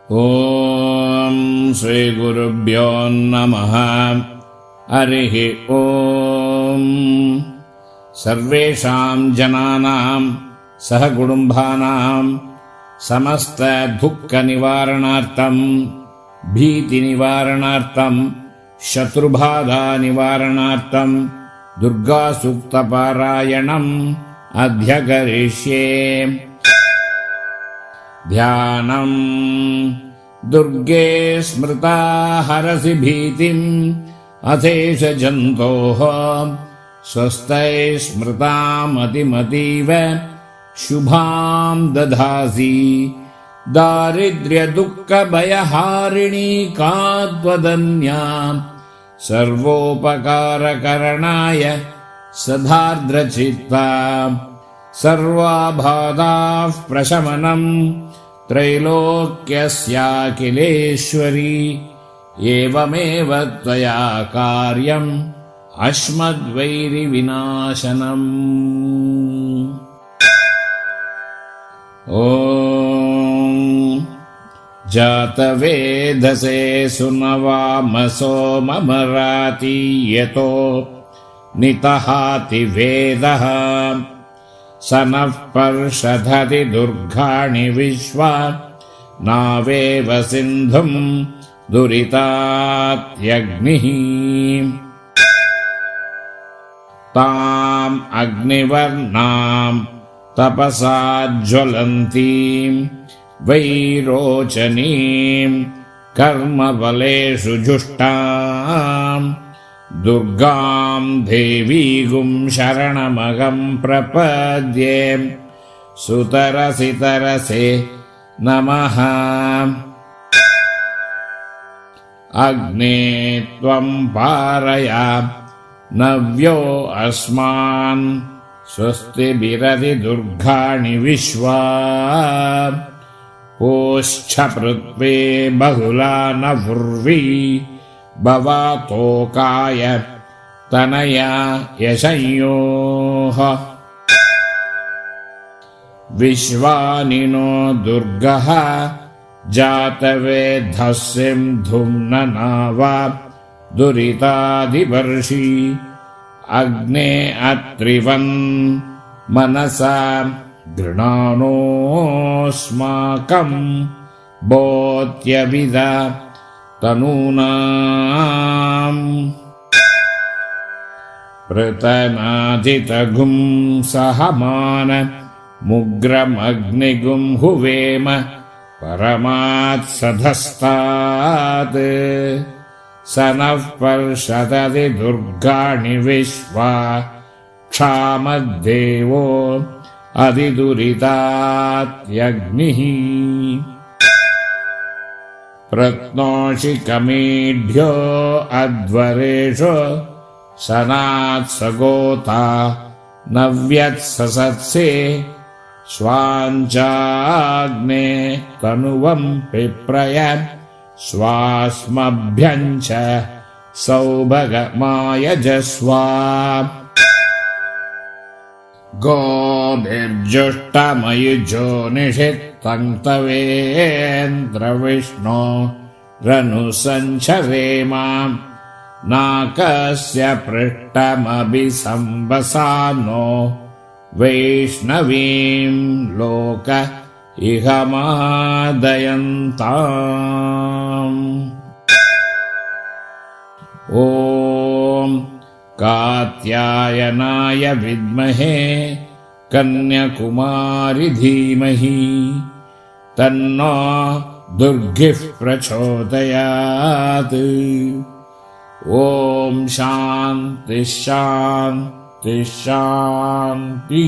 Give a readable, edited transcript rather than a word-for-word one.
ಓಂ ಶ್ರೀ ಗುರುಭ್ಯೋ ನಮಃ. ಹರಿಃ ಓಂ. ಸರ್ವೇಷಾಂ ಜನಾನಾಂ ಸಹ ಕುಟುಂಬಾನಾಂ ಸಮಸ್ತ ದುಃಖ ನಿವಾರಣಾರ್ಥಂ, ಭೀತಿ ನಿವಾರಣಾರ್ಥಂ, ಶತ್ರುಬಾಧಾ ನಿವಾರಣಾರ್ಥಂ ದುರ್ಗಾ ಸೂಕ್ತ ಪಾರಾಯಣಂ ಅದ್ಯ ಕರಿಷ್ಯೆ. ಧ್ಯಾನಂ. ದುರ್ಗೆ ಸ್ಮೃತಾ ಹರಸಿ ಭೀತಿಂ ಅಶೇಷ ಜಂತೋಃ ಸ್ವಸ್ಥೈ ಸ್ಮೃತಾಮತಿಮತೀವ ಶುಭಾಂ ದಧಾಸಿ. ದಾರಿದ್ರ್ಯ ದುಃಖ ಭಯಹಾರಿಣೀ ಕಾ ತ್ವದನ್ಯಾ ಸರ್ವೋಪಕಾರಕರಣಾಯ ಸದಾರ್ದ್ರಚಿತ್ತಾ. ಸರ್ವಬಾಧಾಃ ಪ್ರಶಮನಂ ತ್ರೈಲೋಕ್ಯಸ್ಯಾಖಿಲೇಶ್ವರಿ. ಏವಮೇವ ತ್ವಯಾ ಕಾರ್ಯಂ ಅಸ್ಮದ್ವೈರಿ ವಿನಾಶನಂ. ಓಂ. ಜಾತವೇದಸೇ ಸುನವಾಮಸೋ ಮಮರಾತಿ ಯತೋ ನಿತಹಾತಿ ವೇದಃ. ಸನಃ ಪರ್ಷಧತಿ ದುರ್ಗಾಣಿ ವಿಶ್ವಾ ನಾವೇವ ಸಿಂಧುಂ ದುರಿತಾತ್ಯಗ್ನಿಃ. ತಾಂ ಅಗ್ನಿವರ್ಣಾಂ ತಪಸಾ ಜ್ವಲಂತೀಂ ವೈರೋಚನೀಂ ಕರ್ಮಫಲೇಷು ಜುಷ್ಟಾಂ ದುರ್ಗಾಂ ದೇವೀಗುಂ ಶರಣಮಹಂ ಪ್ರಪದ್ಯೆ. ಸುತರಸಿ ತರಸೆ ನಮಃ. ಅಗ್ನೇ ತ್ವಂ ಪಾರಯ ನವ್ಯೋ ಅಸ್ಮಾನ್ ಸ್ವಸ್ತಿಭಿರತಿ ದುರ್ಗಾಣಿ ವಿಶ್ವಾ. ಪೋಶ್ಚ ಪೃಥ್ವೇ ಬಹುಲಾ ನ ಪೂರ್ವಿ ಭವತೋಕಾಯ ತನಯ ಯಶಯೋಃ. ವಿಶ್ವಾನಿನೋ ದುರ್ಗಃ ಜಾತವೇದ್ಧಃ ಸಿಂಧುಂ ನನಾವ ದುರಿತಾಧಿಪರ್ಷಿ. ಅಗ್ನೇ ಅತ್ರಿವನ್ ಮನಸಾ ಗೃಣಾನೋಸ್ಮಾಕಂ ಬೋತ್ಯವಿದ ತನೂನಾಂ. ಪೃತನಾದಿತಗುಂ ಸಹಮಾನ ಮುಗ್ರಮಗ್ನಿಗುಂ ಹುವೇಮ ಪರಮಾತ್ಸಧಸ್ತಾತ್. ಸನಃ ಪರ್ಷಧತಿ ದುರ್ಗಾಣಿ ವಿಶ್ವಾ ಕ್ಷಾಮದ್ದೇವೋ ಅಧಿದುರಿತಾತ್ಯಗ್ನಿಃ. ಪ್ರತ್ನೋಷಿ ಕಮೀಢ್ಯೋ ಅಧ್ವರೇಷು ಸನಾತ್ಸಗೋತಾ ನವ್ಯತ್ಸಸತ್ಸೆ. ಸ್ವಾಂಚಾಗ್ನೇ ತನುವಂ ಪಿಪ್ರಯ ಸ್ವಾಸ್ಮಭ್ಯಂಚ ಸೌಭಗಮಾಯಜಸ್ವಾ. ಗೋಭಿರ್ಜುಷ್ಟಮಯುಜೋ ನಿಷಿತ್ತಂತವೇಂದ್ರ ವಿಷ್ಣೋ ರನು ಸಂಚರೇಮಾಂ. ನಾಕಸ್ಯ ಪೃಷ್ಟಮಭಿ ಸಂವಸಾನೋ ವೈಷ್ಣವೀಂ ಲೋಕ ಇಹಮಾದಯಂತಾಂ. ಓಂ ಕಾತ್ಯಾಯನಾಯ ವಿದ್ಮಹೇ ಕನ್ಯಾಕುಮಾರಿ ಧೀಮಹಿ. ತನ್ನೋ ದುರ್ಗಿಃ ಪ್ರಚೋದಯಾತ್. ಓಂ ಶಾಂತಿ ಶಾಂತಿ ಶಾಂತಿ.